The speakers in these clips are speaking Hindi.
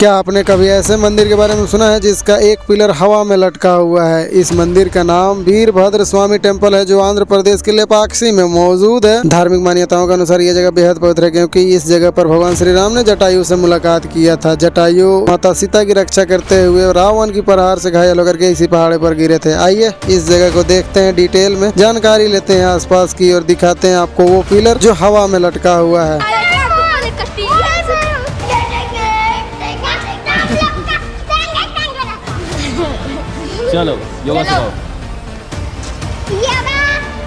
क्या आपने कभी ऐसे मंदिर के बारे में सुना है जिसका एक पिलर हवा में लटका हुआ है? इस मंदिर का नाम वीरभद्र स्वामी टेम्पल है, जो आंध्र प्रदेश के लेपाक्षी में मौजूद है। धार्मिक मान्यताओं के अनुसार यह जगह बेहद पवित्र है, क्योंकि इस जगह पर भगवान श्री राम ने जटायु से मुलाकात किया था। जटायु माता सीता की रक्षा करते हुए रावण की प्रहार से घायल होकर के इसी पहाड़ पर गिरे थे। आइए इस जगह को देखते हैं, डिटेल में जानकारी लेते हैं आसपास की और दिखाते हैं आपको वो पिलर जो हवा में लटका हुआ है। चलो योगा सिखाओ।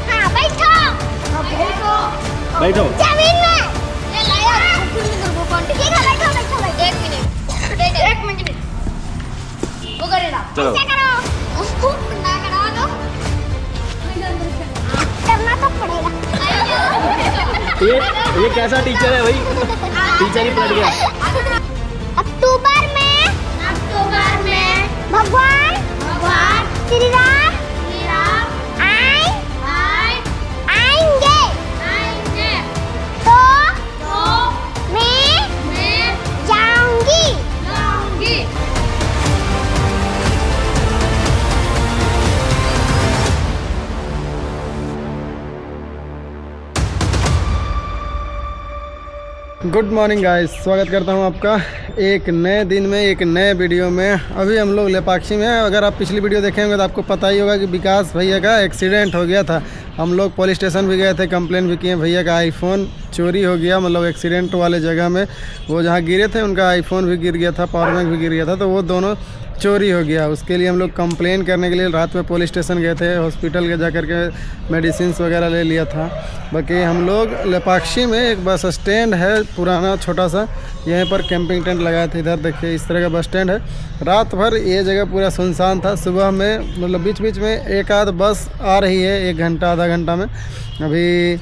हाँ, बैठो। बैठो। जमीन में। ठीक है, बैठो, बैठो, बैठो। एक मिनट। वो करेगा। चलो। ऐसे करो। ना करो तो। करना तो पड़ेगा। ये कैसा टीचर है भाई? टीचर ही पलट गया। अक्टूबर में भगवान श्री राम आएंगे तो मैं जाऊंगी। गुड मॉर्निंग गाइस, स्वागत करता हूं आपका एक नए दिन में, एक नए वीडियो में। अभी हम लोग लेपाक्षी में हैं। अगर आप पिछली वीडियो देखेंगे तो आपको पता ही होगा कि विकास भैया का एक्सीडेंट हो गया था। हम लोग पुलिस स्टेशन भी गए थे, कंप्लेन भी किए। भैया का आईफोन चोरी हो गया, मतलब एक्सीडेंट वाले जगह में वो जहाँ गिरे थे उनका आईफोन भी गिर गया था, पावर बैंक भी गिर गया था, तो वो दोनों चोरी हो गया। उसके लिए हम लोग कंप्लेन करने के लिए रात में पुलिस स्टेशन गए थे। हॉस्पिटल के जा कर के मेडिसिन वगैरह ले लिया था। बाकी हम लोग लेपाक्षी में एक बस स्टैंड है पुराना छोटा सा, यहीं पर कैंपिंग टेंट लगाए थे। इधर देखिए इस तरह का बस स्टैंड है। रात भर ये जगह पूरा सुनसान था। सुबह में मतलब बीच बीच में एक आध बस आ रही है, 1 घंटा आधा घंटा में। अभी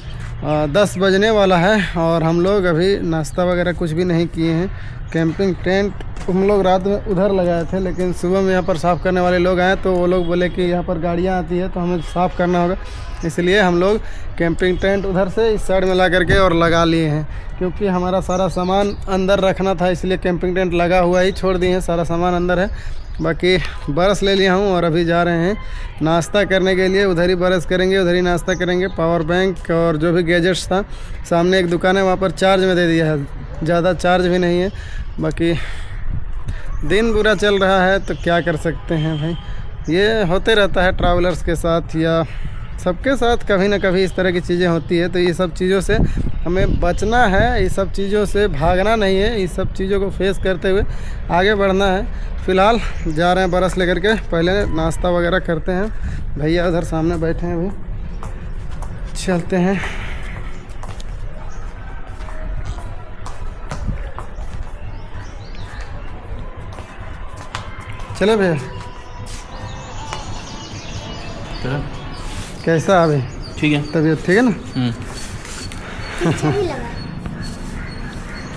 10 बजने वाला है और हम लोग अभी नाश्ता वगैरह कुछ भी नहीं किए हैं। कैंपिंग टेंट हम लोग रात में उधर लगाए थे, लेकिन सुबह में यहाँ पर साफ़ करने वाले लोग आए तो वो लोग बोले कि यहाँ पर गाड़ियाँ आती है तो हमें साफ़ करना होगा, इसलिए हम लोग कैंपिंग टेंट उधर से इस साइड में ला करके और लगा लिए हैं। क्योंकि हमारा सारा सामान अंदर रखना था, इसलिए कैंपिंग टेंट लगा हुआ ही छोड़ दिए हैं। सारा सामान अंदर है। बाकी बरस ले लिया हूँ और अभी जा रहे हैं नाश्ता करने के लिए। उधर ही बरस करेंगे, उधर ही नाश्ता करेंगे। पावर बैंक और जो भी गैजेट्स था, सामने एक दुकान है वहाँ पर चार्ज में दे दिया है, ज़्यादा चार्ज भी नहीं है। बाकी दिन बुरा चल रहा है तो क्या कर सकते हैं भाई, ये होते रहता है ट्रैवलर्स के साथ या सबके साथ, कभी ना कभी इस तरह की चीज़ें होती है। तो ये सब चीज़ों से हमें बचना है, ये सब चीज़ों से भागना नहीं है, ये सब चीज़ों को फेस करते हुए आगे बढ़ना है। फ़िलहाल जा रहे हैं बरस लेकर के, पहले नाश्ता वगैरह करते हैं। भैया उधर सामने बैठे हैं, अभी चलते हैं। चलो भैया, कैसा अभी? ठीक है, तबीयत ठीक है ना?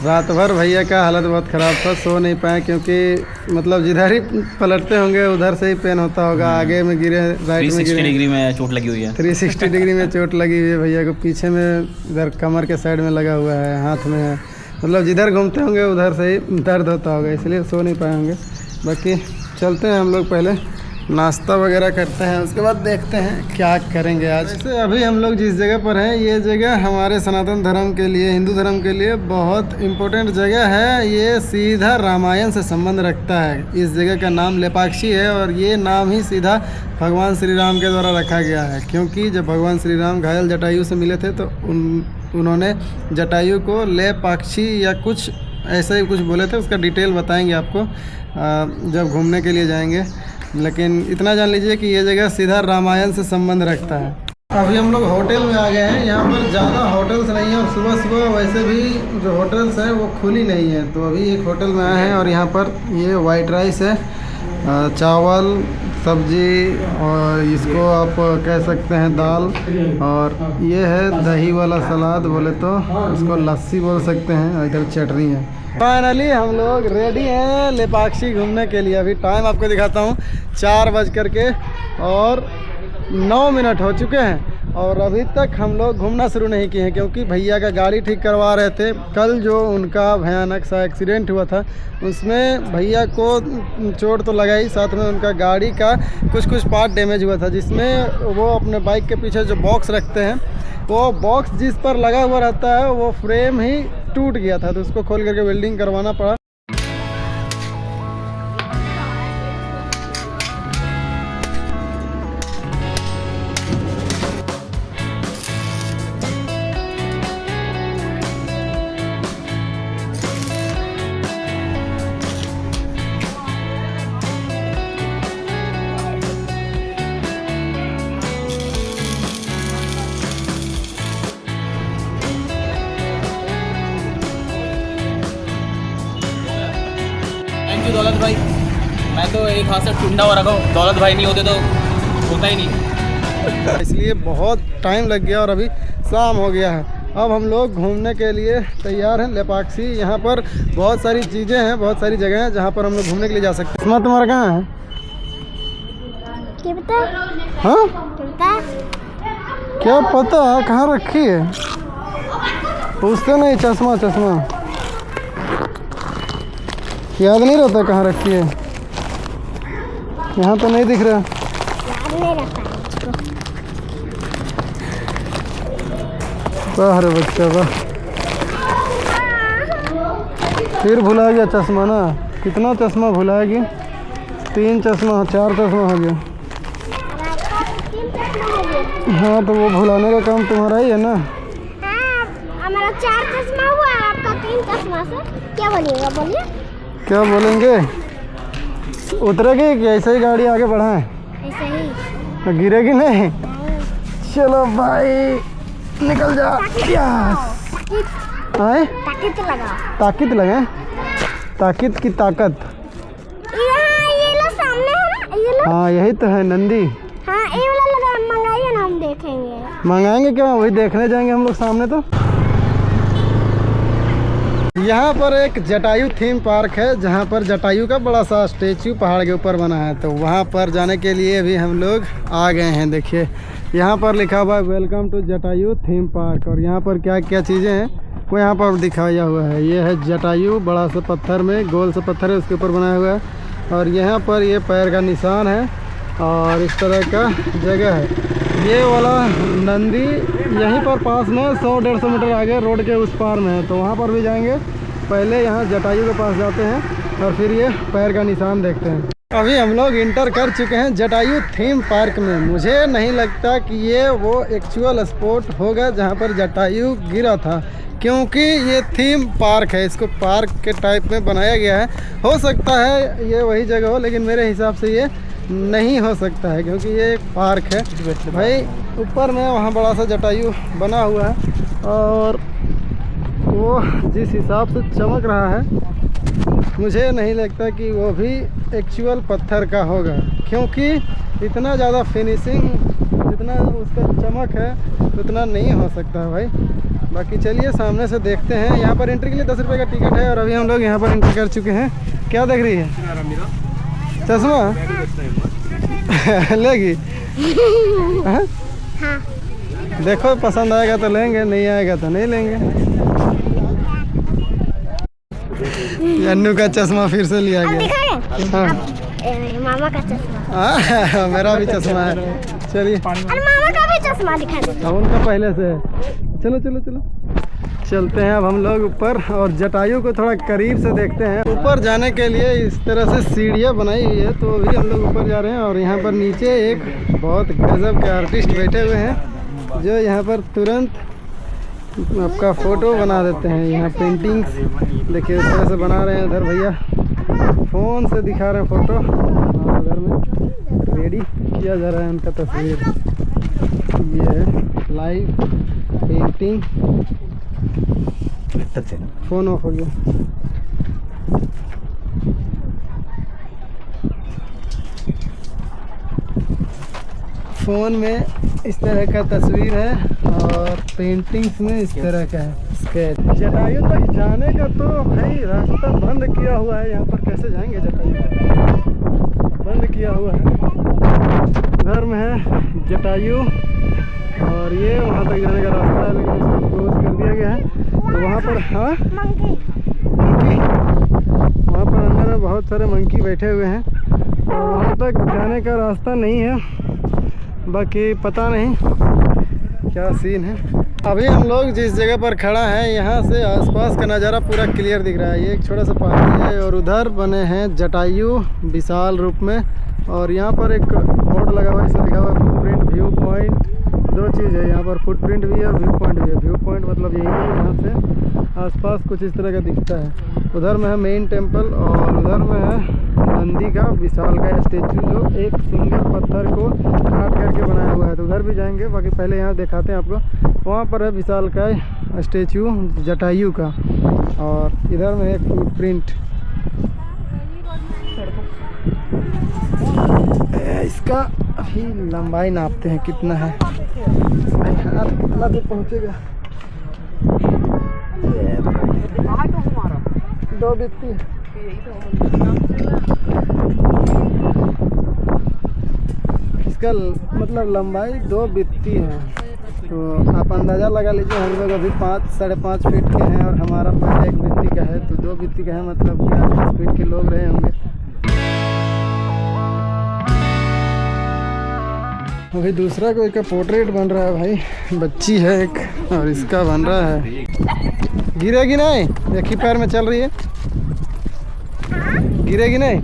रात भर भैया का हालत बहुत ख़राब था, सो नहीं पाए, क्योंकि मतलब जिधर ही पलटते होंगे उधर से ही पेन होता होगा। आगे में गिरे, राइट में गिरे, 360 डिग्री में चोट लगी हुई है। 360 डिग्री में चोट लगी हुई है भैया को। पीछे में इधर कमर के साइड में लगा हुआ है, हाथ में है, मतलब जिधर घूमते होंगे उधर से ही दर्द होता होगा, इसलिए सो नहीं पाए होंगे। बाकी चलते हैं हम लोग, पहले नाश्ता वगैरह करते हैं, उसके बाद देखते हैं क्या करेंगे आज। वैसे अभी हम लोग जिस जगह पर हैं, ये जगह हमारे सनातन धर्म के लिए, हिंदू धर्म के लिए बहुत इम्पोर्टेंट जगह है। ये सीधा रामायण से संबंध रखता है। इस जगह का नाम लेपाक्षी है और ये नाम ही सीधा भगवान श्री राम के द्वारा रखा गया है। क्योंकि जब भगवान श्री राम घायल जटायु से मिले थे तो उन्होंने जटायु को लेपाक्षी या कुछ ऐसा ही कुछ बोले थे। उसका डिटेल बताएंगे आपको जब घूमने के लिए जाएंगे, लेकिन इतना जान लीजिए कि ये जगह सीधा रामायण से संबंध रखता है। अभी हम लोग होटल में आ गए हैं। यहाँ पर ज़्यादा होटल्स नहीं है और सुबह सुबह वैसे भी जो होटल्स हैं वो खुली नहीं है, तो अभी एक होटल में आए हैं और यहाँ पर ये वाइट राइस है, चावल, सब्जी और इसको आप कह सकते हैं दाल, और ये है दही वाला सलाद, बोले तो इसको लस्सी बोल सकते हैं, और इधर चटनी है। फाइनली हम लोग रेडी हैं लेपाक्षी घूमने के लिए। अभी टाइम आपको दिखाता हूँ, 4 बज कर के और 9 मिनट हो चुके हैं और अभी तक हम लोग घूमना शुरू नहीं किए हैं क्योंकि भैया का गाड़ी ठीक करवा रहे थे। कल जो उनका भयानक सा एक्सीडेंट हुआ था उसमें भैया को चोट तो लगा ही, साथ में उनका गाड़ी का कुछ पार्ट डैमेज हुआ था, जिसमें वो अपने बाइक के पीछे जो बॉक्स रखते हैं वो बॉक्स जिस पर लगा हुआ रहता है वो फ्रेम ही टूट गया था, तो उसको खोल करके वेल्डिंग करवाना पड़ा। थैंक यू दौलत भाई, मैं तो एक हाथ से टुंडा हो रखा हूँ, दौलत भाई नहीं होते तो होता ही नहीं। इसलिए बहुत टाइम लग गया और अभी शाम हो गया है। अब हम लोग घूमने के लिए तैयार हैं लेपाक्षी। यहाँ पर बहुत सारी चीज़ें हैं, बहुत सारी जगह हैं जहाँ पर हम लोग घूमने के लिए जा सकते हैं। इसमें तुम्हारा कहाँ है? हाँ क्या पता है कहाँ रखी है, पूछते नहीं। चश्मा याद नहीं रहता कहाँ रखी है, यहाँ तो नहीं दिख रहा। वाह रे बच्चा वाह, फिर भुला गया चश्मा ना। कितना चश्मा भुलाएगी? 3 चश्मा 4 चश्मा हो गया। हाँ तो वो भुलाने का काम तुम्हारा ही है ना। हमारा 4 चश्मा हुआ, आपका 3 चश्मा से क्या बोलिएगा? बोलिए क्या बोलेंगे? उतरेगी कि ऐसे ही गाड़ी आगे बढ़ाएं? ऐसे ही। तो गिरेगी नहीं? चलो भाई निकल जा। ताकत लगा, ताकत लगे, ताकत की ताकत। ये लो सामने है ना, ये लो। हाँ यही तो है नंदी। हाँ ये वाला लगा, मंगाइए ना, हम देखेंगे। मंगाएंगे क्या, वही देखने जाएंगे हम लोग सामने। तो यहाँ पर एक जटायु थीम पार्क है जहाँ पर जटायु का बड़ा सा स्टेचू पहाड़ के ऊपर बना है, तो वहाँ पर जाने के लिए भी हम लोग आ गए हैं। देखिए यहाँ पर लिखा हुआ है welcome to Jatayu theme park, और यहाँ पर क्या क्या चीज़ें हैं वो यहाँ पर दिखाया हुआ है। ये है जटायु, बड़ा सा पत्थर में, गोल सा पत्थर है उसके ऊपर बनाया हुआ है, और यहाँ पर ये पैर का निशान है और इस तरह का जगह है। ये वाला नंदी यहीं पर पास में 100-150 मीटर आगे रोड के उस पार में है, तो वहाँ पर भी जाएंगे। पहले यहाँ जटायु के पास जाते हैं और फिर ये पैर का निशान देखते हैं। अभी हम लोग इंटर कर चुके हैं जटायु थीम पार्क में। मुझे नहीं लगता कि ये वो एक्चुअल स्पॉट होगा जहाँ पर जटायु गिरा था, क्योंकि ये थीम पार्क है, इसको पार्क के टाइप में बनाया गया है। हो सकता है ये वही जगह हो, लेकिन मेरे हिसाब से ये नहीं हो सकता है क्योंकि ये एक पार्क है भाई। ऊपर में वहाँ बड़ा सा जटायु बना हुआ है और वो जिस हिसाब से चमक रहा है मुझे नहीं लगता कि वो भी एक्चुअल पत्थर का होगा, क्योंकि इतना ज़्यादा फिनिशिंग जितना उसका चमक है उतना नहीं हो सकता है भाई। बाकी चलिए सामने से देखते हैं। यहाँ पर एंट्री के लिए 10 रुपये का टिकट है और अभी हम लोग यहाँ पर एंट्री कर चुके हैं। क्या देख रही है? चश्मा लेगी? हाँ? देखो पसंद आएगा तो लेंगे, नहीं आएगा तो नहीं लेंगे। अन्नू का चश्मा फिर से लिया गया। हाँ। मामा का चश्मा। मेरा भी चश्मा है। चलिए मामा का भी चश्मा दिखा दो। उनका पहले से है। चलो चलो चलो चलते हैं अब हम लोग ऊपर और जटायु को थोड़ा करीब से देखते हैं। ऊपर जाने के लिए इस तरह से सीढ़ियाँ बनाई हुई है, तो अभी हम लोग ऊपर जा रहे हैं। और यहाँ पर नीचे एक बहुत गजब के आर्टिस्ट बैठे हुए हैं जो यहाँ पर तुरंत आपका फ़ोटो बना देते हैं। यहाँ पेंटिंग्स देखिए इस तरह से बना रहे हैं। उधर भैया फ़ोन से दिखा रहे हैं फ़ोटो और उधर में रेडी किया जा रहा है उनका तस्वीर। ये है लाइव पेंटिंग। फ़ोन ऑफ हो गया। फ़ोन में इस तरह का तस्वीर है और पेंटिंग्स में इस तरह का है स्केच। जटायु तक जाने का तो भाई रास्ता बंद किया हुआ है। यहाँ पर कैसे जाएंगे? जटायु तक बंद किया हुआ है। उधर में है जटायु और ये वहाँ तक जाने का रास्ता है, लेकिन इसको क्लोज कर दिया गया है। तो वहाँ पर हाँ मंकी मंकी, वहाँ पर अंदर में बहुत सारे मंकी बैठे हुए हैं और वहाँ तक जाने का रास्ता नहीं है। बाकी पता नहीं क्या सीन है। अभी हम लोग जिस जगह पर खड़ा है यहाँ से आसपास का नज़ारा पूरा क्लियर दिख रहा है। ये एक छोटा सा पहाड़ी है और उधर बने हैं जटायु विशाल रूप में। और यहाँ पर एक बोर्ड लगा हुआ है, इसमें लिखा हुआ है फुटप्रिंट व्यू पॉइंट। दो चीज़ है यहाँ पर, फुटप्रिंट भी है और व्यू पॉइंट भी है। व्यू पॉइंट मतलब यही है, यहाँ से आसपास कुछ इस तरह का दिखता है। उधर में है मेन टेम्पल और उधर में है नंदी का विशाल का स्टेचू, जो एक सिंगल पत्थर को काट करके बनाया हुआ है। तो उधर भी जाएंगे, बाकी पहले यहाँ दिखाते हैं आपको। वहाँ पर है विशाल का स्टेचू जटायु का और इधर में एक फुटप्रिंट। इसका अभी लंबाई नापते हैं कितना है, हाथ कितना दूर पहुँचेगा। 2 बित्ती इसका मतलब लंबाई 2 बित्ती है। तो आप अंदाज़ा लगा लीजिए, हम लोग अभी 5-5.5 फीट के हैं और हमारा पैर 1 बित्ती का है। तो 2 बित्ती का है, मतलब 10 फीट के लोग रहे होंगे। अभी दूसरा कोई का पोर्ट्रेट बन रहा है भाई, बच्ची है एक और इसका बन रहा है। गिरेगी नहीं, एक ही पैर में चल रही है, गिरेगी नहीं,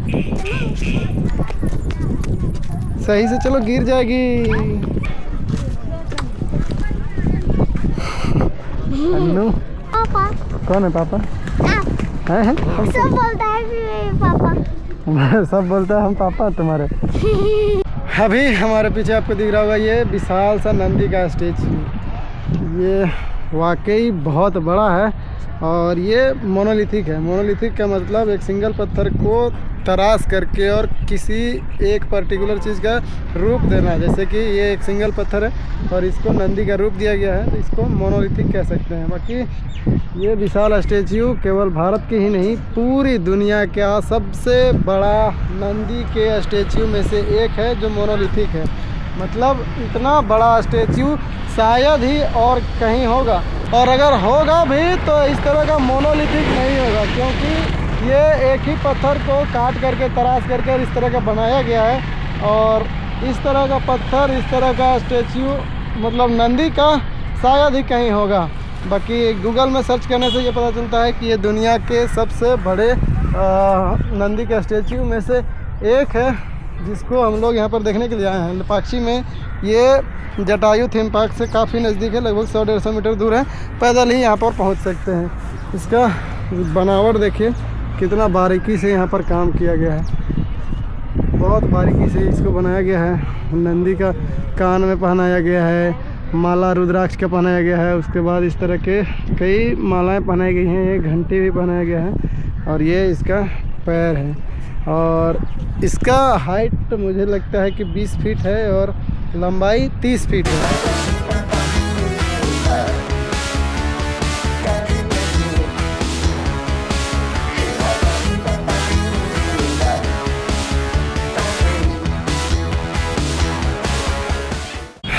सही से चलो, गिर जाएगी। अन्नू पापा कौन है? पापा हैं? सब बोलता है कि पापा सब बोलता है हम पापा तुम्हारे। अभी हमारे पीछे आपको दिख रहा होगा ये विशाल सा नंदी का स्टेचू। ये वाकई बहुत बड़ा है और ये मोनोलिथिक है। मोनोलिथिक का मतलब एक सिंगल पत्थर को तराश करके और किसी एक पर्टिकुलर चीज़ का रूप देना। जैसे कि ये एक सिंगल पत्थर है और इसको नंदी का रूप दिया गया है, तो इसको मोनोलिथिक कह सकते हैं। बाकी ये विशाल स्टेच्यू केवल भारत की ही नहीं, पूरी दुनिया का सबसे बड़ा नंदी के स्टेच्यू में से एक है जो मोनोलिथिक है। मतलब इतना बड़ा स्टेच्यू शायद ही और कहीं होगा, और अगर होगा भी तो इस तरह का मोनोलिथिक नहीं होगा, क्योंकि ये एक ही पत्थर को काट करके तराश करके इस तरह का बनाया गया है। और इस तरह का पत्थर, इस तरह का स्टेच्यू मतलब नंदी का शायद ही कहीं होगा। बाकी गूगल में सर्च करने से ये पता चलता है कि ये दुनिया के सबसे बड़े नंदी के स्टेच्यू में से एक है, जिसको हम लोग यहाँ पर देखने के लिए आए हैं। लेपाक्षी में ये जटायु थीम पार्क से काफ़ी नज़दीक है, लगभग 100-150 मीटर दूर है। पैदल ही यहाँ पर पहुँच सकते हैं। इसका बनावट देखिए कितना बारीकी से यहाँ पर काम किया गया है, बहुत बारीकी से इसको बनाया गया है। नंदी का कान में पहनाया गया है, माला रुद्राक्ष का पहनाया गया है, उसके बाद इस तरह के कई मालाएं पहनाई गई हैं, एक घंटी भी पहनाया गया है। और ये इसका पैर है और इसका हाइट मुझे लगता है कि 20 फीट है और लंबाई 30 फीट है।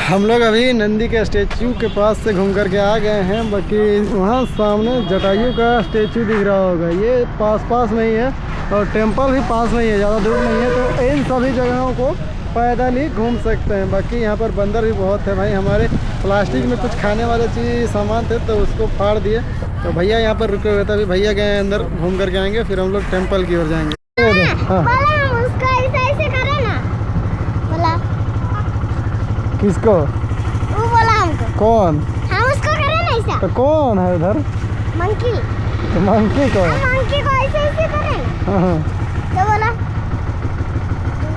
हम लोग अभी नंदी के स्टेचू के पास से घूम करके आ गए हैं। बाकी वहाँ सामने जटायु का स्टेचू दिख रहा होगा, ये पास में ही है और टेंपल भी पास में ही है, ज़्यादा दूर नहीं है। तो इन सभी जगहों को पैदल ही घूम सकते हैं। बाकी यहाँ पर बंदर भी बहुत है भाई। हमारे प्लास्टिक में कुछ खाने वाले चीज़ सामान थे तो उसको फाड़ दिए। तो भैया यहाँ पर रुके हुए थे, अभी भैया गए अंदर, घूम करके आएंगे, फिर हम लोग टेम्पल की ओर जाएंगे। हाँ किसको? वो बोला हमको। कौन? हम उसको करें ना ऐसा। तो कौन है उधर? मंकी। तो मंकी को? मंकी को ऐसे करें। हाँ। तो बोला,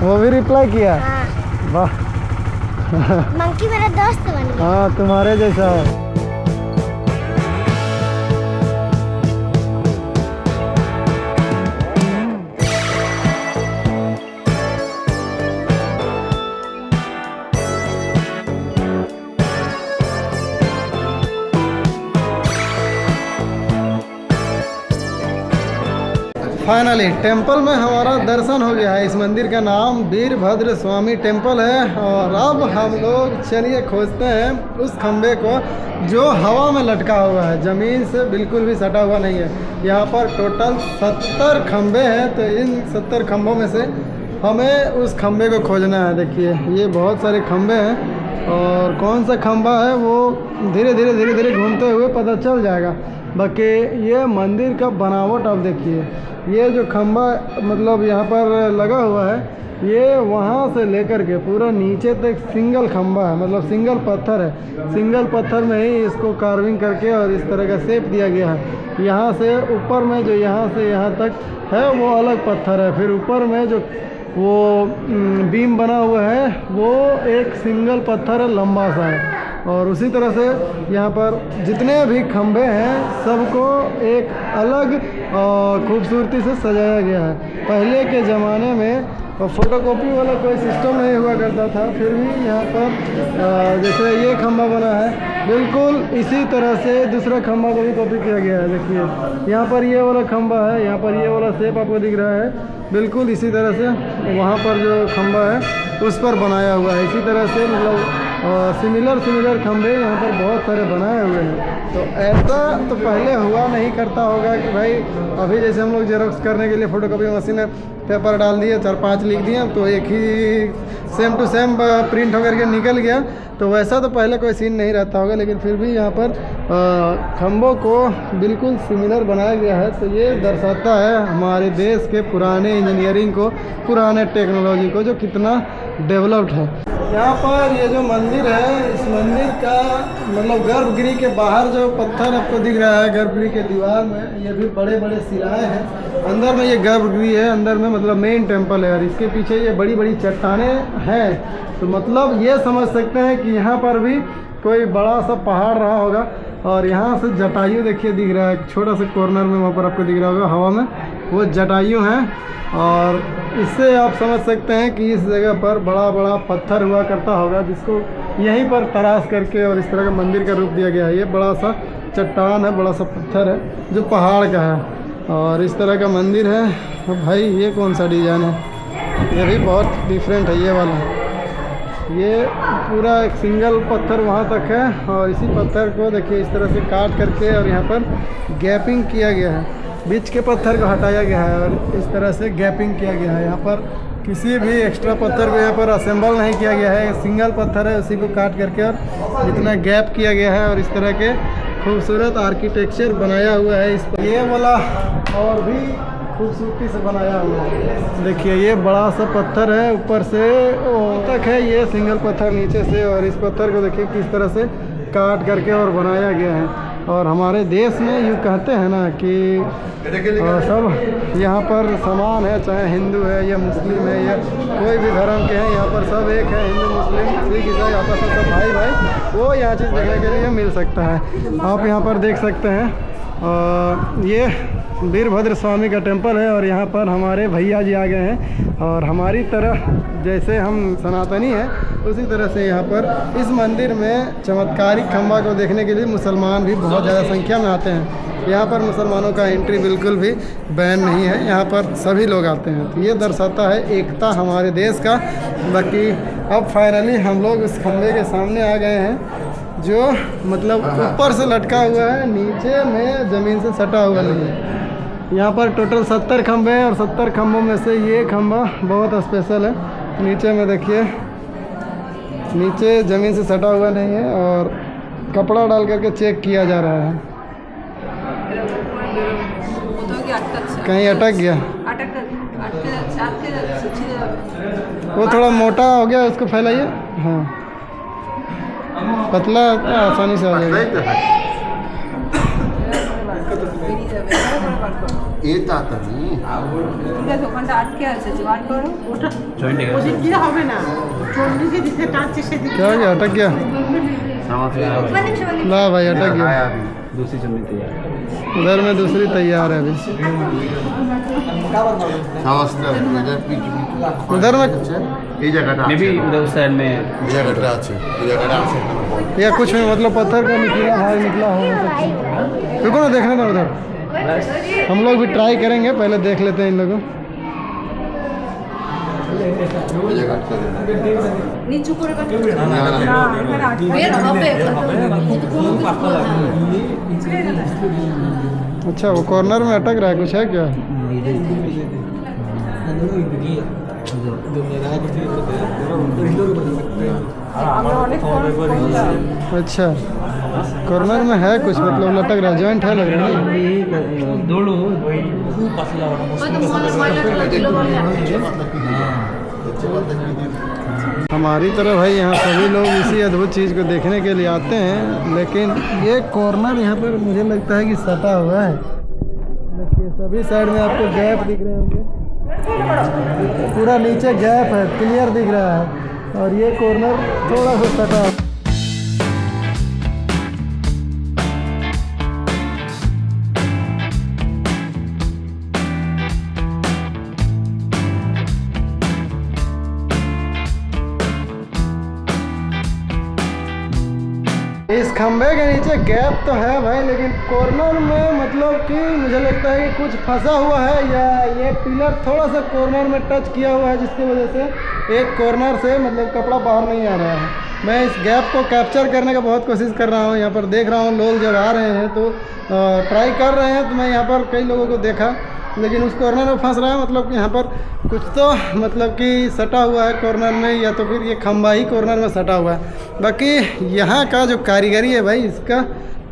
वो भी रिप्लाई किया। हाँ। वाह मंकी मेरा दोस्त बन गया। हाँ तुम्हारे जैसा है। फाइनली टेंपल में हमारा दर्शन हो गया है। इस मंदिर का नाम वीरभद्र स्वामी टेंपल है। और अब हम लोग चलिए खोजते हैं उस खंबे को जो हवा में लटका हुआ है, ज़मीन से बिल्कुल भी सटा हुआ नहीं है। यहाँ पर टोटल 70 खंबे हैं, तो इन 70 खंभों में से हमें उस खंबे को खोजना है। देखिए ये बहुत सारे खंबे हैं और कौन सा खंबा है वो धीरे धीरे घूमते हुए पता चल जाएगा। बाकी ये मंदिर का बनावट आप देखिए, ये जो खंबा मतलब यहाँ पर लगा हुआ है, ये वहाँ से लेकर के पूरा नीचे तक सिंगल खंबा है, मतलब सिंगल पत्थर है। सिंगल पत्थर में ही इसको कार्विंग करके और इस तरह का शेप दिया गया है। यहाँ से ऊपर में जो यहाँ से यहाँ तक है वो अलग पत्थर है, फिर ऊपर में जो वो बीम बना हुआ है वो एक सिंगल पत्थर है, लंबा सा है। और उसी तरह से यहाँ पर जितने भी खंभे हैं सबको एक अलग खूबसूरती से सजाया गया है। पहले के ज़माने में फ़ोटोकॉपी वाला कोई सिस्टम नहीं हुआ करता था, फिर भी यहाँ पर जैसे ये खंभा बना है बिल्कुल इसी तरह से दूसरा खंभा को भी कॉपी किया गया है। देखिए यहाँ पर ये वाला खंभा है, यहाँ पर ये वाला शेप आपको दिख रहा है, बिल्कुल इसी तरह से वहाँ पर जो खंभा है उस पर बनाया हुआ है। इसी तरह से मतलब सिमिलर खंभे यहाँ पर बहुत सारे बनाए हुए हैं। तो ऐसा तो पहले हुआ नहीं करता होगा कि भाई अभी जैसे हम लोग जेरोक्स करने के लिए फ़ोटोकॉपी मशीन में पेपर डाल दिए, 4-5 लिख दिए तो एक ही सेम टू सेम प्रिंट होकर के निकल गया। तो वैसा तो पहले कोई सीन नहीं रहता होगा, लेकिन फिर भी यहाँ पर खंभों को बिल्कुल सिमिलर बनाया गया है। तो ये दर्शाता है हमारे देश के पुराने इंजीनियरिंग को, पुराने टेक्नोलॉजी को, जो कितना डेवलप्ड है। यहाँ पर ये जो मंदिर है, इस मंदिर का मतलब गर्भगृह के बाहर जो पत्थर आपको दिख रहा है गर्भगृह के दीवार में, ये भी बड़े बड़े शिलाएँ हैं। अंदर में ये गर्भगृह है, अंदर में मतलब मेन टेम्पल है, और इसके पीछे ये बड़ी बड़ी चट्टानें हैं। तो मतलब ये समझ सकते हैं कि यहाँ पर भी कोई बड़ा सा पहाड़ रहा होगा। और यहाँ से जटायु देखिए दिख रहा है, छोटा सा कॉर्नर में वहाँ पर आपको दिख रहा होगा हवा में, वो जटायु हैं। और इससे आप समझ सकते हैं कि इस जगह पर बड़ा बड़ा पत्थर हुआ करता होगा, जिसको यहीं पर तराश करके और इस तरह का मंदिर का रूप दिया गया है। ये बड़ा सा चट्टान है, बड़ा सा पत्थर है जो पहाड़ का है और इस तरह का मंदिर है। तो भाई ये कौन सा डिज़ाइन है, ये भी बहुत डिफरेंट है। ये वाला ये पूरा एक सिंगल पत्थर वहाँ तक है और इसी पत्थर को देखिए इस तरह से काट करके और यहाँ पर गैपिंग किया गया है, बीच के पत्थर को हटाया गया है और इस तरह से गैपिंग किया गया है। यहाँ पर किसी भी एक्स्ट्रा पत्थर को यहाँ पर असेंबल नहीं किया गया है, सिंगल पत्थर है उसी को काट करके और इतना गैप किया गया है और इस तरह के खूबसूरत आर्किटेक्चर बनाया हुआ है। इस पर ये वाला और भी खूबसूरती से बनाया हुआ है। देखिए ये बड़ा सा पत्थर है, ऊपर से तक है ये सिंगल पत्थर नीचे से, और इस पत्थर को देखिए किस तरह से काट करके और बनाया गया है। और हमारे देश में यूँ कहते हैं ना कि सब यहाँ पर समान है, चाहे हिंदू है या मुस्लिम है या कोई भी धर्म के हैं, यहाँ पर सब एक है। हिंदू मुस्लिम सिख ईसाई आपस में सब भाई भाई, वो यहाँ चीज़ देखने के लिए मिल सकता है। आप यहाँ पर देख सकते हैं ये वीरभद्र स्वामी का टेंपल है और यहाँ पर हमारे भैया जी आ गए हैं। और हमारी तरह जैसे हम सनातनी हैं उसी तरह से यहाँ पर इस मंदिर में चमत्कारिक खंबा को देखने के लिए मुसलमान भी बहुत ज़्यादा संख्या में आते हैं। यहाँ पर मुसलमानों का एंट्री बिल्कुल भी बैन नहीं है, यहाँ पर सभी लोग आते हैं। तो ये दर्शाता है एकता हमारे देश का। बाकी अब फाइनली हम लोग उस खंबे के सामने आ गए हैं जो मतलब ऊपर से लटका हुआ है, नीचे में ज़मीन से सटा हुआ नहीं है। यहाँ पर टोटल 70 खंभे हैं और 70 खंभों में से ये खंभा बहुत स्पेशल है। नीचे में देखिए, नीचे ज़मीन से सटा हुआ नहीं है और कपड़ा डाल करके चेक किया जा रहा है। कहीं अटक गया, वो थोड़ा मोटा हो गया, उसको फैलाइए। हाँ पतला आसानी से आ जाएगा। क्या हो गया, अटक गया? ला भाई अटक गया। दूसरी चुन्नी तैयार, उधर में दूसरी तैयार है अभी। उधर में भी उधर उस साइड में या कुछ में मतलब पत्थर का निकला है, निकला हो सकता है। रुको ना देखने दो उधर। हम लोग भी ट्राई करेंगे, पहले देख लेते हैं इन लोगों। अच्छा, वो कॉर्नर में अटक रहा है, कुछ है क्या? अच्छा, कॉर्नर में है कुछ, मतलब लटक रहा है, जॉइंट है लग रहा है। हमारी तरह भाई यहाँ सभी लोग इसी अद्भुत चीज़ को देखने के लिए आते हैं, लेकिन ये कॉर्नर यहाँ पर मुझे लगता है कि सटा हुआ है। देखिए सभी साइड में आपको गैप दिख रहे होंगे, पूरा नीचे गैप है, क्लियर दिख रहा है, और ये कॉर्नर थोड़ा सा सटा है। इस खंबे के नीचे गैप तो है भाई, लेकिन कॉर्नर में मतलब कि मुझे लगता है कि कुछ फंसा हुआ है, या ये पिलर थोड़ा सा कॉर्नर में टच किया हुआ है, जिसकी वजह से एक कॉर्नर से मतलब कपड़ा बाहर नहीं आ रहा है। मैं इस गैप को कैप्चर करने का बहुत कोशिश कर रहा हूँ। यहाँ पर देख रहा हूँ लोग जब आ रहे हैं तो ट्राई कर रहे हैं, तो मैं यहाँ पर कई लोगों को देखा, लेकिन उस कॉर्नर में फंस रहा है। मतलब कि यहाँ पर कुछ तो मतलब कि सटा हुआ है कॉर्नर में, या तो फिर ये खंबा ही कॉर्नर में सटा हुआ है। बाकी यहाँ का जो कारीगरी है भाई, इसका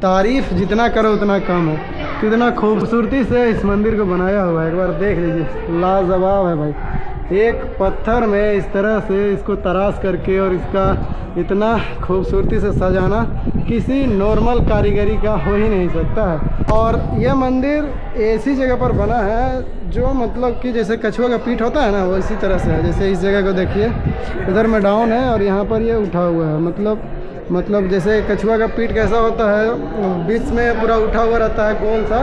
तारीफ़ जितना करो उतना कम है। कितना खूबसूरती से इस मंदिर को बनाया हुआ है, एक बार देख लीजिए, लाजवाब है भाई। एक पत्थर में इस तरह से इसको तराश करके और इसका इतना खूबसूरती से सजाना किसी नॉर्मल कारीगरी का हो ही नहीं सकता है। और यह मंदिर ऐसी जगह पर बना है जो मतलब कि जैसे कछुआ का पीठ होता है ना, वो इसी तरह से है। जैसे इस जगह को देखिए, इधर में डाउन है और यहाँ पर ये उठा हुआ है। मतलब जैसे कछुआ का पीठ कैसा होता है, बीच में पूरा उठा हुआ रहता है गोल सा,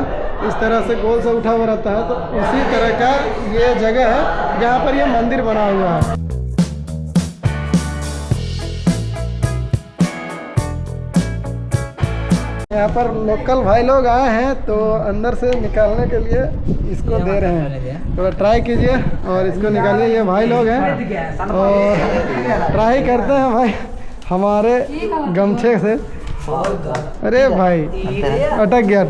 इस तरह से गोल सा उठा हुआ रहता है, तो उसी तरह का ये जगह है जहाँ पर ये मंदिर बना हुआ है। यहाँ पर लोकल भाई लोग आए हैं, तो अंदर से निकालने के लिए इसको दे रहे हैं, तो ट्राई कीजिए और इसको निकालिए। ये भाई लोग हैं और ट्राई करते हैं भाई हमारे गमछे से। अरे भाई अटक गया।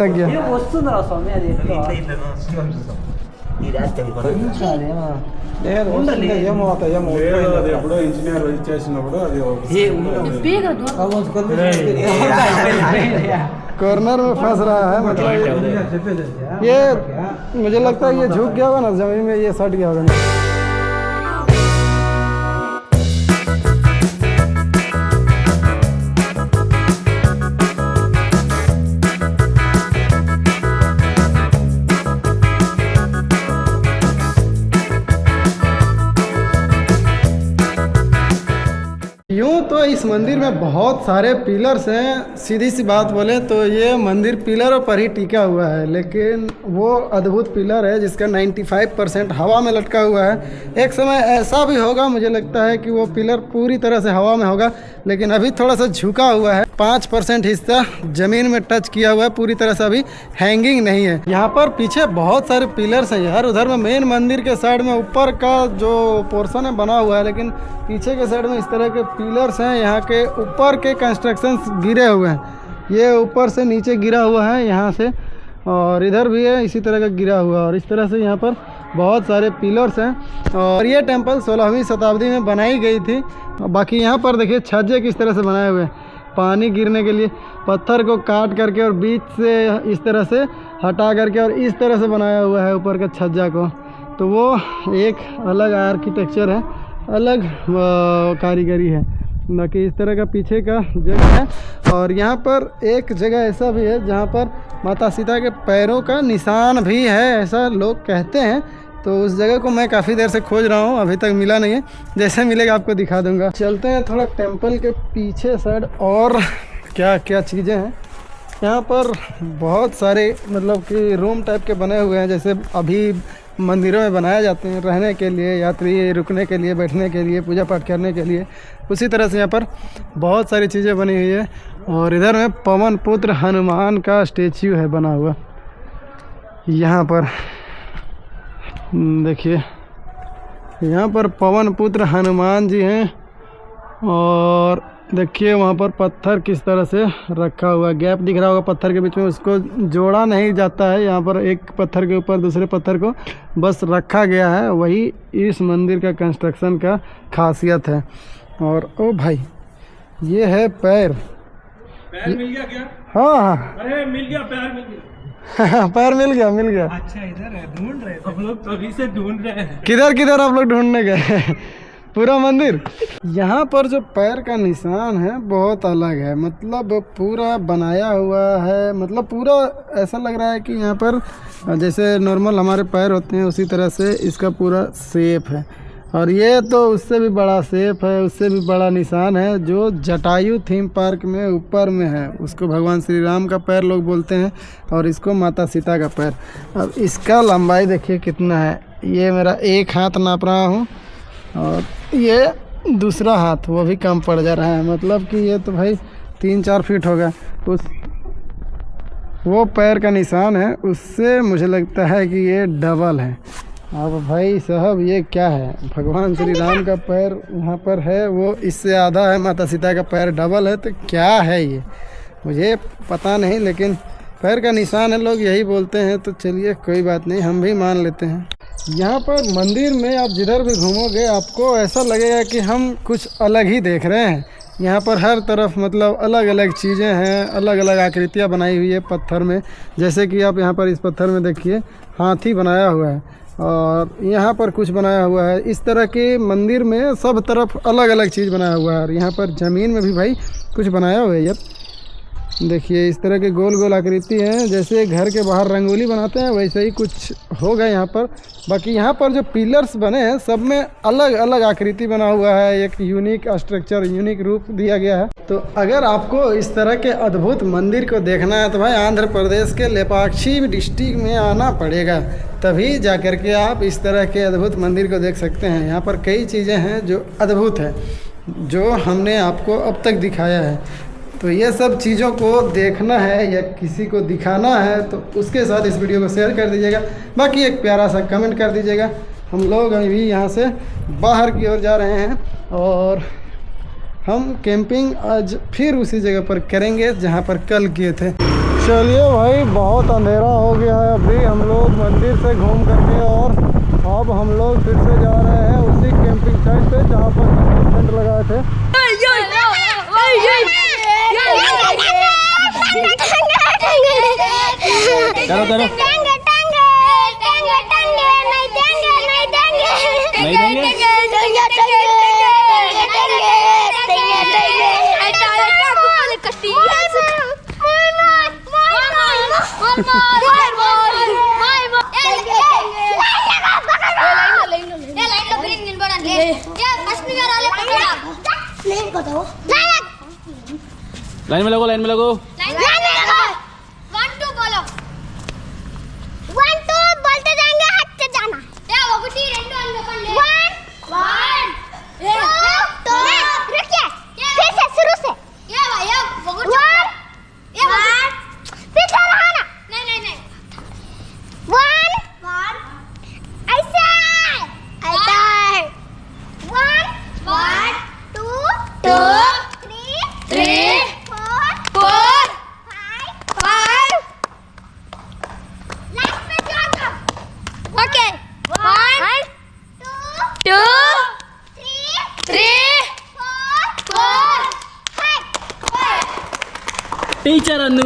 कॉर्नर में फंस रहा है, मतलब ये मुझे लगता है ये झुक गया होगा ना जमीन में, ये सट गया होगा। यूँ तो इस मंदिर में बहुत सारे पिलर्स हैं, सीधी सी बात बोले तो ये मंदिर पिलरों पर ही टिका हुआ है, लेकिन वो अद्भुत पिलर है जिसका 95% हवा में लटका हुआ है। एक समय ऐसा भी होगा, मुझे लगता है कि वो पिलर पूरी तरह से हवा में होगा, लेकिन अभी थोड़ा सा झुका हुआ है। 5% हिस्सा ज़मीन में टच किया हुआ है, पूरी तरह से अभी हैंगिंग नहीं है। यहाँ पर पीछे बहुत सारे पिलर्स हैं यार, उधर में मेन मंदिर के साइड में ऊपर का जो पोर्शन है बना हुआ है, लेकिन पीछे के साइड में इस तरह के पिलर्स हैं। यहाँ के ऊपर के कंस्ट्रक्शंस गिरे हुए हैं, ये ऊपर से नीचे गिरा हुआ है यहाँ से, और इधर भी है इसी तरह का गिरा हुआ, और इस तरह से यहाँ पर बहुत सारे पिलर्स हैं। और ये टेंपल 16वीं शताब्दी में बनाई गई थी। बाकी यहाँ पर देखिए छज्जे किस तरह से बनाए हुए हैं, पानी गिरने के लिए पत्थर को काट करके और बीच से इस तरह से हटा करके और इस तरह से बनाया हुआ है ऊपर का छज्जा को। तो वो एक अलग आर्किटेक्चर है, अलग कारीगरी है। बाकी इस तरह का पीछे का जगह है। और यहाँ पर एक जगह ऐसा भी है जहाँ पर माता सीता के पैरों का निशान भी है, ऐसा लोग कहते हैं। तो उस जगह को मैं काफ़ी देर से खोज रहा हूँ, अभी तक मिला नहीं है। जैसे मिलेगा आपको दिखा दूँगा। चलते हैं थोड़ा टेंपल के पीछे साइड, और क्या क्या चीज़ें हैं यहाँ पर। बहुत सारे मतलब कि रूम टाइप के बने हुए हैं, जैसे अभी मंदिरों में बनाए जाते हैं रहने के लिए, यात्री रुकने के लिए, बैठने के लिए, पूजा पाठ करने के लिए। उसी तरह से यहाँ पर बहुत सारी चीज़ें बनी हुई है। और इधर में पवन पुत्र हनुमान का स्टेच्यू है बना हुआ। यहाँ पर देखिए, यहाँ पर पवन पुत्र हनुमान जी हैं और देखिए वहाँ पर पत्थर किस तरह से रखा हुआ, गैप दिख रहा होगा पत्थर के बीच में, उसको जोड़ा नहीं जाता है। यहाँ पर एक पत्थर के ऊपर दूसरे पत्थर को बस रखा गया है, वही इस मंदिर का कंस्ट्रक्शन का खासियत है। और ओ भाई ये है पैर मिल गया क्या? हाँ अरे मिल गया, पैर मिल गया। पैर मिल गया। अच्छा इधर है, ढूंढ रहे हम लोग, तो अभी से ढूंढ रहे हैं। किधर आप लोग ढूंढने गए? पूरा मंदिर। यहाँ पर जो पैर का निशान है बहुत अलग है, मतलब पूरा बनाया हुआ है, मतलब पूरा ऐसा लग रहा है कि यहाँ पर जैसे नॉर्मल हमारे पैर होते हैं उसी तरह से इसका पूरा शेप है। और ये तो उससे भी बड़ा शेप है, उससे भी बड़ा निशान है जो जटायु थीम पार्क में ऊपर में है, उसको भगवान श्री राम का पैर लोग बोलते हैं और इसको माता सीता का पैर। अब इसका लंबाई देखिए कितना है, ये मेरा एक हाथ नाप रहा हूँ और ये दूसरा हाथ वो भी कम पड़ जा रहा है, मतलब कि ये तो भाई 3-4 फीट होगा। उस वो पैर का निशान है, उससे मुझे लगता है कि ये डबल है। अब भाई साहब ये क्या है, भगवान श्री राम का पैर वहाँ पर है, वो इससे आधा है, माता सीता का पैर डबल है, तो क्या है ये मुझे पता नहीं, लेकिन पैर का निशान है, लोग यही बोलते हैं, तो चलिए कोई बात नहीं, हम भी मान लेते हैं। यहाँ पर मंदिर में आप जिधर भी घूमोगे आपको ऐसा लगेगा कि हम कुछ अलग ही देख रहे हैं। यहाँ पर हर तरफ मतलब अलग अलग चीज़ें हैं, अलग अलग आकृतियाँ बनाई हुई है पत्थर में, जैसे कि आप यहाँ पर इस पत्थर में देखिए हाथी बनाया हुआ है और यहाँ पर कुछ बनाया हुआ है। इस तरह के मंदिर में सब तरफ अलग अलग चीज़ बनाया हुआ है और यहाँ पर ज़मीन में भी भाई कुछ बनाया हुआ है। यार देखिए इस तरह के गोल गोल आकृति हैं, जैसे घर के बाहर रंगोली बनाते हैं वैसे ही कुछ होगा यहाँ पर। बाकी यहाँ पर जो पिलर्स बने हैं सब में अलग अलग आकृति बना हुआ है, एक यूनिक स्ट्रक्चर, यूनिक रूप दिया गया है। तो अगर आपको इस तरह के अद्भुत मंदिर को देखना है तो भाई आंध्र प्रदेश के लेपाक्षी डिस्ट्रिक्ट में आना पड़ेगा, तभी जा कर के आप इस तरह के अद्भुत मंदिर को देख सकते हैं। यहाँ पर कई चीज़ें हैं जो अद्भुत है, जो हमने आपको अब तक दिखाया है। तो ये सब चीज़ों को देखना है या किसी को दिखाना है तो उसके साथ इस वीडियो को शेयर कर dीजिएगा। बाकी एक प्यारा सा कमेंट कर दीजिएगा। हम लोग अभी यहाँ से बाहर की ओर जा रहे हैं और हम कैंपिंग आज फिर उसी जगह पर करेंगे जहाँ पर कल किए थे। चलिए भाई बहुत अंधेरा हो गया है, अभी हम लोग मंदिर से घूम करके और अब हम लोग फिर से जा रहे हैं उसी कैंपिंग साइट पे जहाँ पर टेंट लगाए थे। करो करो, नहीं देंगे। लाइन में लगो, लाइन में लगो। 1 2 बोलो, 1 2 बोलते जाएंगे, हाथ से जाना। 1 2 रुकिए, फिर से शुरू से। 1 पीछे रहा ना। नहीं 1 ऐसे 1 2 3 4 5 लास्ट में जाओ। ओके 1 2 3 4 5। टीचर अनु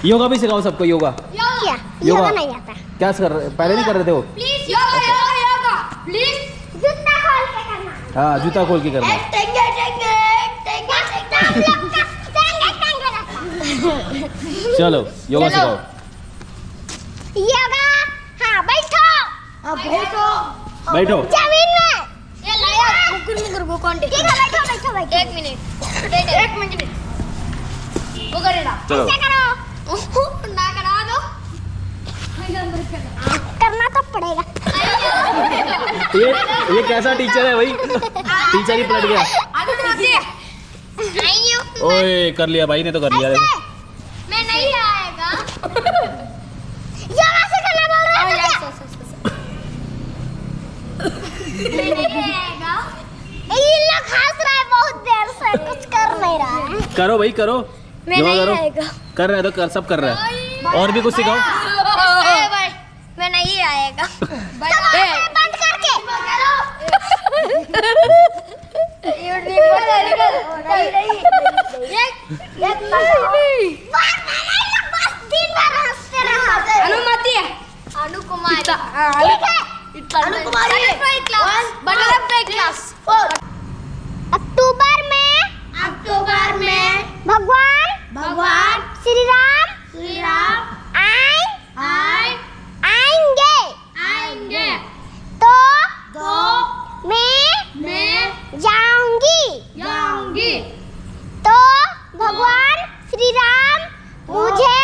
योगा भी सिखाओ सबको। योगा योगा नहीं आता। क्या कर रहे, पहले नहीं कर रहे थे वो? प्लीज योगा प्लीज, जूता खोल के करना। हाँ जूता खोल के करना। चलो योगा सिखाओ। योगा, हाँ बैठो बैठो। जमीन में। ये लाया मुकुर कौन ठीक है, बैठो 1 मिनट वो करेगा। चलो ऐसे करो ना, करा दो, करना तो पड़ेगा। ये कैसा टीचर है भाई, टीचर ही पलट गया। ओए कर लिया भाई ने, तो कर लिया। मैं नहीं आएगा। ये लोग हंस रहा है बहुत देर से, कुछ कर नहीं रहा है। करो भाई करो, मैं जमा नहीं करो। आएगा। कर रहे तो कर, सब कर रहा है। और भी कुछ सिखाओ। मैं नहीं आएगा। बंद करके अनुमति है। अनु कुमारी ठीक है। अनु कुमारी क्लास। अक्टूबर में भगवान श्री राम आएंगे तो मैं जाऊंगी तो भगवान श्री राम मुझे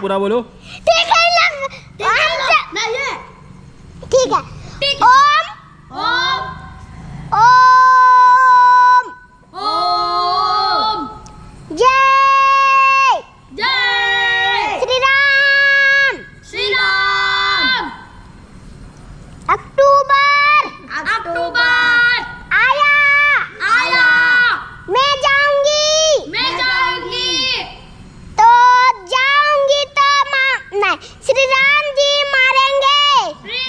पूरा बोलो। ठीक है ठीक है। ओम जय श्री राम अक्टूबर आया मैं जाऊंगी तो नहीं श्री राम जी मारेंगे फिर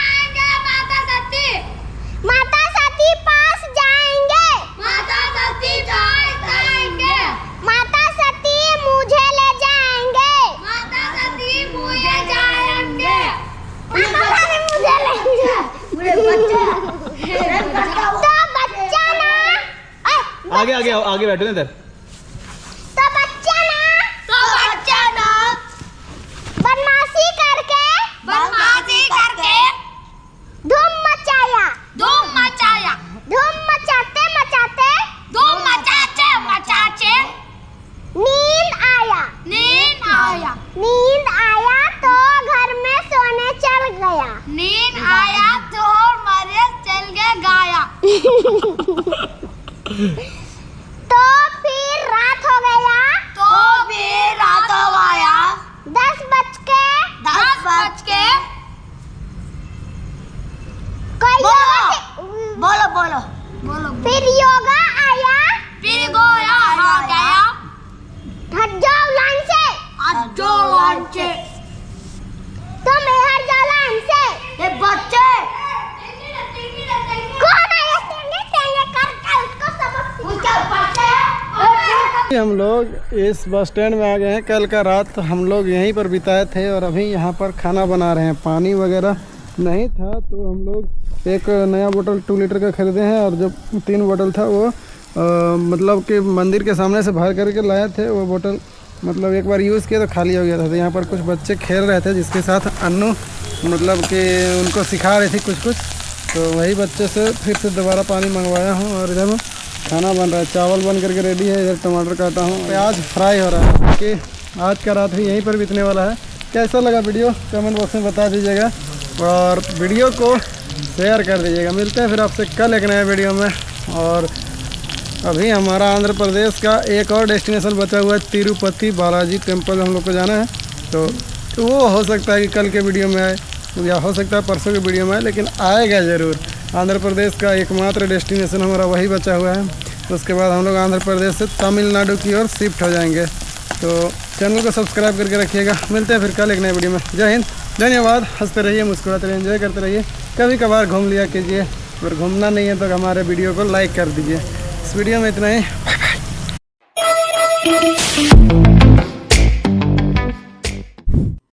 आएंगे माता सती पास जाएंगे माता सती मुझे ले जाएंगे तो बच्चा ना आगे बैठो ना इधर। तो बच्चा ना बदमाशी करके धूम मचाया धूम मचाते नींद आया तो घर में सोने चल गया तो फिर रात हो गया 10 बज के कोई बोलो फिर योगा आया हट जाओ लाइन से तुम हट जाओ लाइन से बच्चे कौन है ये टेंगे करके उसको सबक हम लोग इस बस स्टैंड में आ गए हैं। कल का रात हम लोग यहीं पर बिताए थे और अभी यहाँ पर खाना बना रहे हैं। पानी वगैरह नहीं था तो हम लोग एक नया बोतल 2 लीटर का खरीदे हैं और जो 3 बोतल था वो मतलब कि मंदिर के सामने से भर करके लाए थे। वो बोतल मतलब एक बार यूज़ किया तो खाली हो गया था। तो यहाँ पर कुछ बच्चे खेल रहे थे जिसके साथ अन्नू मतलब कि उनको सिखा रही थी कुछ तो वही बच्चे से फिर से दोबारा पानी मंगवाया हूँ। और इधर खाना बन रहा है, चावल बन करके रेडी है। इधर टमाटर काटा हूँ, प्याज फ्राई हो रहा है कि आज का रात भी यहीं पर बीतने वाला है। कैसा लगा वीडियो कमेंट बॉक्स में बता दीजिएगा और वीडियो को शेयर कर दीजिएगा। मिलते हैं फिर आपसे कल एक नए वीडियो में। और अभी हमारा आंध्र प्रदेश का एक और डेस्टिनेशन बचा हुआ है, तिरुपति बालाजी टेम्पल हम लोग को जाना है। तो वो हो सकता है कि कल के वीडियो में आए या हो सकता है परसों के वीडियो में आए, लेकिन आएगा ज़रूर। आंध्र प्रदेश का एकमात्र डेस्टिनेशन हमारा वही बचा हुआ है। तो उसके बाद हम लोग आंध्र प्रदेश से तमिलनाडु की ओर शिफ्ट हो जाएंगे। तो चैनल को सब्सक्राइब करके रखिएगा। मिलते हैं फिर कल एक नए वीडियो में। जय हिंद, धन्यवाद। हंसते रहिए, मुस्कुराते रहिए, एंजॉय करते रहिए। कभी कभार घूम लिया कीजिए, अगर घूमना नहीं है तो हमारे वीडियो को लाइक कर दीजिए। इस वीडियो में इतना ही। Bye bye.